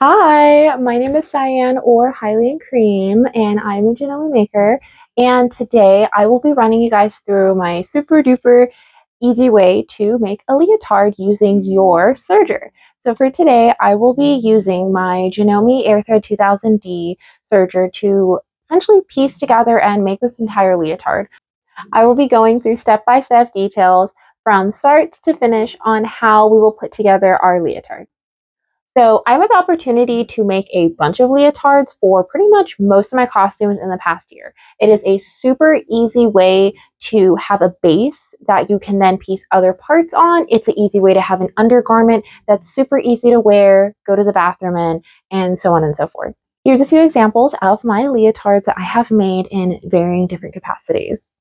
Hi, my name is Cian or Highly and Cream, and I'm a Janome maker. And today I will be running you guys through my super duper easy way to make a leotard using your serger. So for today, I will be using my Janome AirThread 2000D serger to essentially piece together and make this entire leotard. I will be going through step-by-step details from start to finish on how we will put together our leotard. So I had the opportunity to make a bunch of leotards for pretty much most of my costumes in the past year. It is a super easy way to have a base that you can then piece other parts on. It's an easy way to have an undergarment that's super easy to wear, go to the bathroom in, and so on and so forth. Here's a few examples of my leotards that I have made in varying different capacities.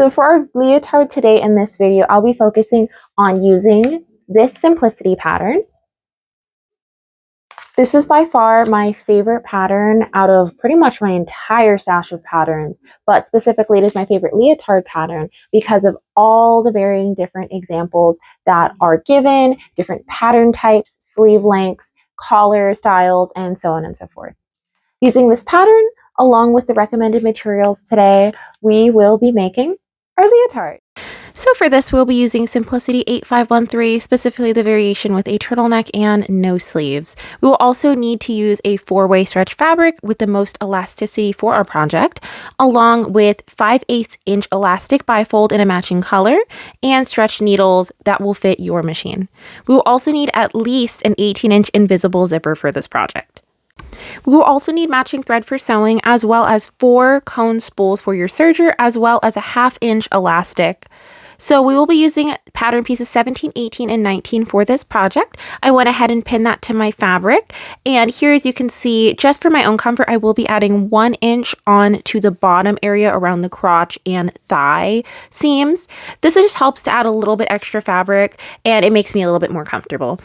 So for our leotard today in this video, I'll be focusing on using this simplicity pattern. This is by far my favorite pattern out of pretty much my entire stash of patterns, but specifically it is my favorite leotard pattern because of all the varying different examples that are given, different pattern types, sleeve lengths, collar styles, and so on and so forth. Using this pattern, along with the recommended materials today, we will be making our leotard. So for this, we'll be using Simplicity 8513, specifically the variation with a turtleneck and no sleeves. We will also need to use a 4-way stretch fabric with the most elasticity for our project, along with 5/8 inch elastic bifold in a matching color, and stretch needles that will fit your machine. We will also need at least an 18-inch invisible zipper for this project. We will also need matching thread for sewing, as well as 4 cone spools for your serger, as well as a 1/2 inch elastic. So we will be using pattern pieces 17, 18, and 19 for this project. I went ahead and pinned that to my fabric. And here, as you can see, just for my own comfort, I will be adding 1 inch on to the bottom area around the crotch and thigh seams. This just helps to add a little bit extra fabric, and it makes me a little bit more comfortable.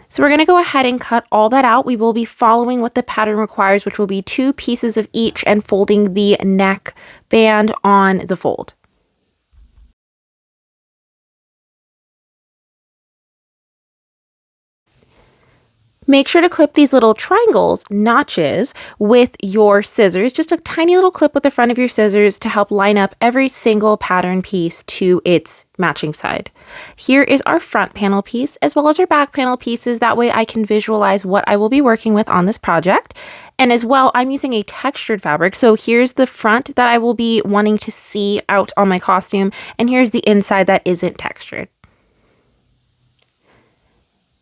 So we're going to go ahead and cut all that out. We will be following what the pattern requires, which will be 2 pieces of each and folding the neck band on the fold. Make sure to clip these little triangles, notches, with your scissors, just a tiny little clip with the front of your scissors to help line up every single pattern piece to its matching side. Here is our front panel piece, as well as our back panel pieces. That way I can visualize what I will be working with on this project. And as well, I'm using a textured fabric. So here's the front that I will be wanting to see out on my costume, and here's the inside that isn't textured.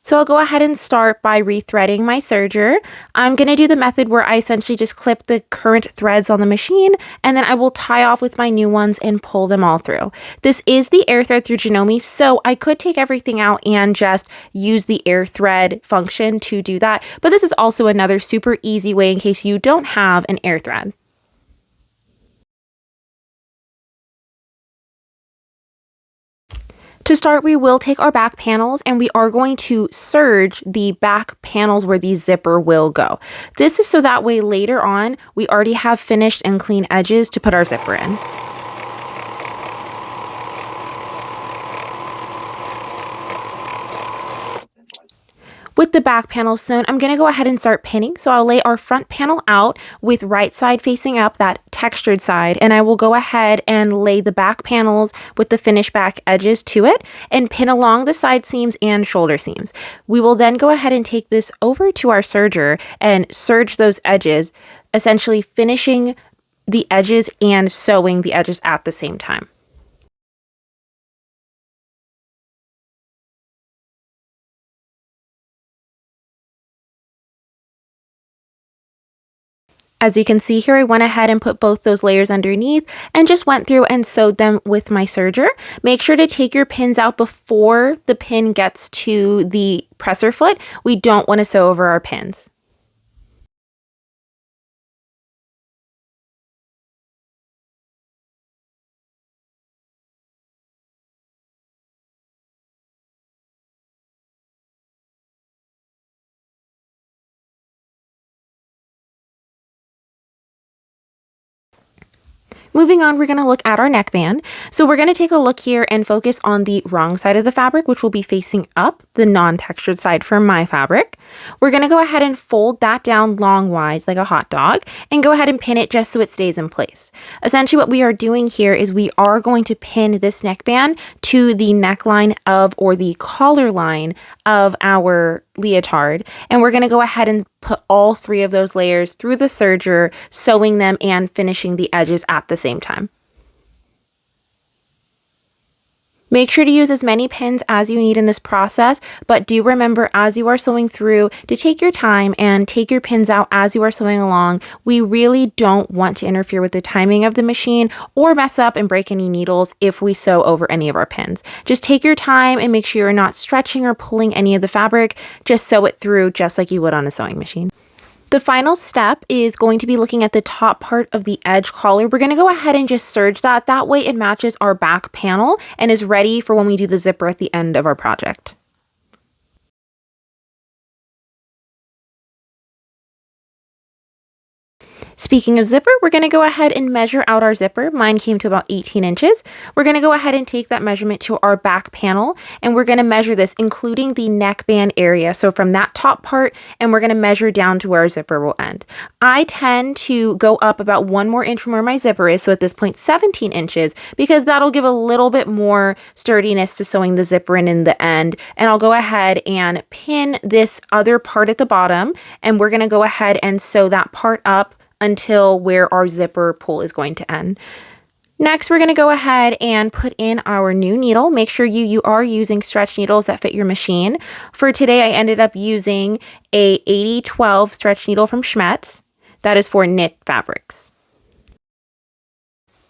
So I'll go ahead and start by rethreading my serger. I'm going to do the method where I essentially just clip the current threads on the machine, and then I will tie off with my new ones and pull them all through. This is the AirThread through Janome, so I could take everything out and just use the AirThread function to do that, but this is also another super easy way in case you don't have an AirThread. To start, we will take our back panels and we are going to serge the back panels where the zipper will go. This is so that way later on, we already have finished and clean edges to put our zipper in. With the back panel sewn, I'm going to go ahead and start pinning. So I'll lay our front panel out with right side facing up, that textured side, and I will go ahead and lay the back panels with the finished back edges to it and pin along the side seams and shoulder seams. We will then go ahead and take this over to our serger and serge those edges, essentially finishing the edges and sewing the edges at the same time. As you can see here, I went ahead and put both those layers underneath and just went through and sewed them with my serger. Make sure to take your pins out before the pin gets to the presser foot. We don't want to sew over our pins. Moving on, we're going to look at our neckband. So we're going to take a look here and focus on the wrong side of the fabric, which will be facing up, the non-textured side for my fabric. We're going to go ahead and fold that down longwise like a hot dog and go ahead and pin it just so it stays in place. Essentially what we are doing here is we are going to pin this neckband to the neckline of, or the collar line of our leotard, and we're going to go ahead and put all 3 of those layers through the serger, sewing them and finishing the edges at the same time. Make sure to use as many pins as you need in this process, but do remember as you are sewing through to take your time and take your pins out as you are sewing along. We really don't want to interfere with the timing of the machine or mess up and break any needles if we sew over any of our pins. Just take your time and make sure you're not stretching or pulling any of the fabric. Just sew it through just like you would on a sewing machine. The final step is going to be looking at the top part of the edge collar. We're going to go ahead and just serge that. That way it matches our back panel and is ready for when we do the zipper at the end of our project. Speaking of zipper, we're going to go ahead and measure out our zipper. Mine came to about 18 inches. We're going to go ahead and take that measurement to our back panel, and we're going to measure this, including the neckband area. So from that top part, and we're going to measure down to where our zipper will end. I tend to go up about 1 more inch from where my zipper is, so at this point 17 inches, because that'll give a little bit more sturdiness to sewing the zipper in the end. And I'll go ahead and pin this other part at the bottom, and we're going to go ahead and sew that part up until where our zipper pull is going to end. Next, we're going to go ahead and put in our new needle. Make sure you are using stretch needles that fit your machine. For today, I ended up using a 80-12 stretch needle from Schmetz. That is for knit fabrics.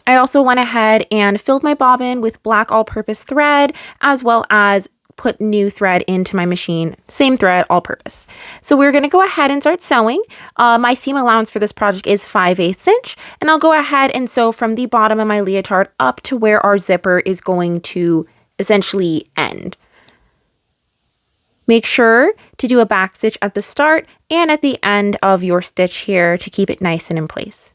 I also went ahead and filled my bobbin with black all-purpose thread, as well as put new thread into my machine, same thread, all purpose. So we're going to go ahead and start sewing. My seam allowance for this project is 5/8 inch, and I'll go ahead and sew from the bottom of my leotard up to where our zipper is going to essentially end. Make sure to do a back stitch at the start and at the end of your stitch here to keep it nice and in place.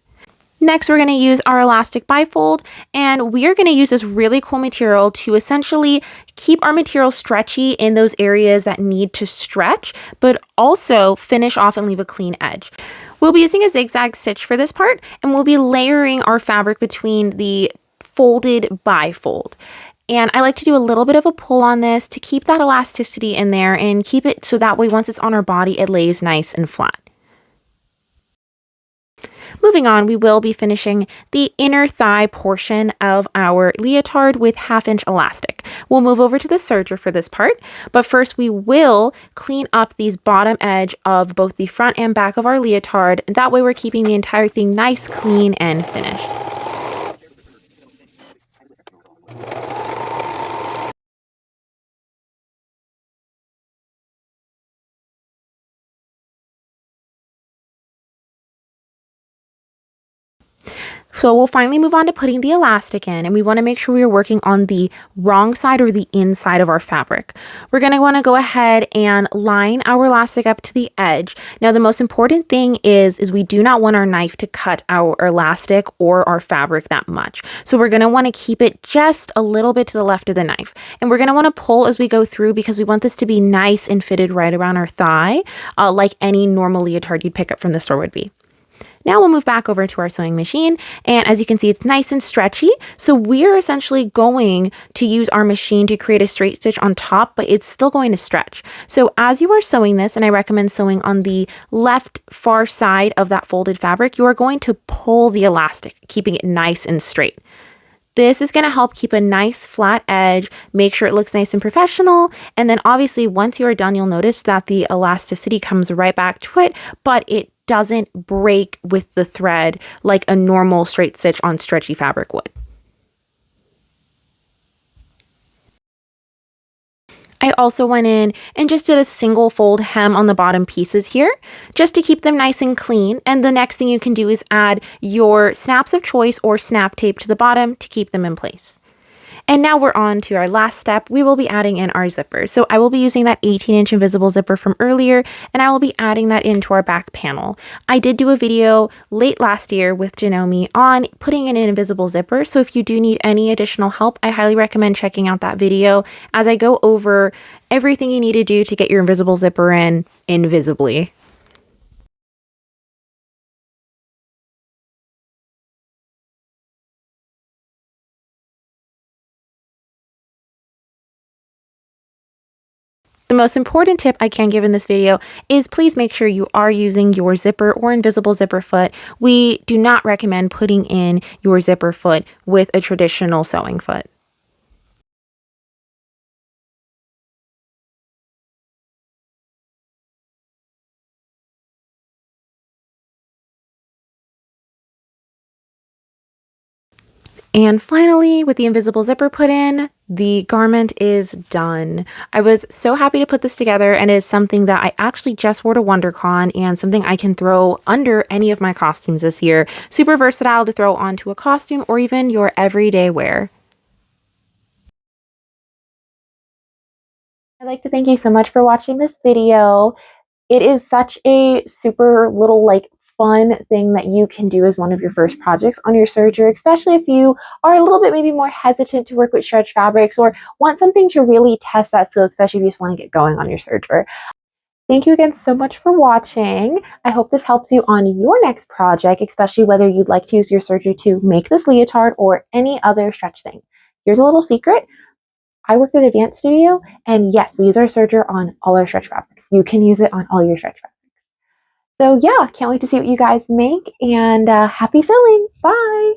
Next, we're going to use our elastic bifold, and we are going to use this really cool material to essentially keep our material stretchy in those areas that need to stretch, but also finish off and leave a clean edge. We'll be using a zigzag stitch for this part, and we'll be layering our fabric between the folded bifold. And I like to do a little bit of a pull on this to keep that elasticity in there and keep it so that way once it's on our body, it lays nice and flat. Moving on, we will be finishing the inner thigh portion of our leotard with 1/2 inch elastic. We'll move over to the serger for this part, but first we will clean up these bottom edge of both the front and back of our leotard. That way we're keeping the entire thing nice, clean, and finished. So we'll finally move on to putting the elastic in, and we want to make sure we are working on the wrong side or the inside of our fabric. We're going to want to go ahead and line our elastic up to the edge. Now, the most important thing is we do not want our knife to cut our elastic or our fabric that much. So we're going to want to keep it just a little bit to the left of the knife. And we're going to want to pull as we go through because we want this to be nice and fitted right around our thigh, like any normal leotard you'd pick up from the store would be. Now we'll move back over to our sewing machine, and as you can see, it's nice and stretchy. So we're essentially going to use our machine to create a straight stitch on top, but it's still going to stretch. So as you are sewing this, and I recommend sewing on the left far side of that folded fabric, you are going to pull the elastic, keeping it nice and straight. This is going to help keep a nice flat edge, make sure it looks nice and professional. And then obviously once you are done, you'll notice that the elasticity comes right back to it, but it doesn't break with the thread like a normal straight stitch on stretchy fabric would. I also went in and just did a single fold hem on the bottom pieces here, just to keep them nice and clean. And the next thing you can do is add your snaps of choice or snap tape to the bottom to keep them in place. And now we're on to our last step. We will be adding in our zipper. So I will be using that 18-inch invisible zipper from earlier, and I will be adding that into our back panel. I did do a video late last year with Janome on putting in an invisible zipper. So if you do need any additional help, I highly recommend checking out that video as I go over everything you need to do to get your invisible zipper in invisibly. The most important tip I can give in this video is please make sure you are using your zipper or invisible zipper foot. We do not recommend putting in your zipper foot with a traditional sewing foot. And finally, with the invisible zipper put in, the garment is done. I was so happy to put this together, and it is something that I actually just wore to WonderCon and something I can throw under any of my costumes this year. Super versatile to throw onto a costume or even your everyday wear. I'd like to thank you so much for watching this video. It is such a super little fun thing that you can do as one of your first projects on your serger, especially if you are a little bit maybe more hesitant to work with stretch fabrics or want something to really test that skill, especially if you just want to get going on your serger. Thank you again so much for watching. I hope this helps you on your next project, especially whether you'd like to use your serger to make this leotard or any other stretch thing. Here's a little secret. I work at a dance studio, and yes, we use our serger on all our stretch fabrics. You can use it on all your stretch fabrics. So yeah, can't wait to see what you guys make, and happy sewing. Bye!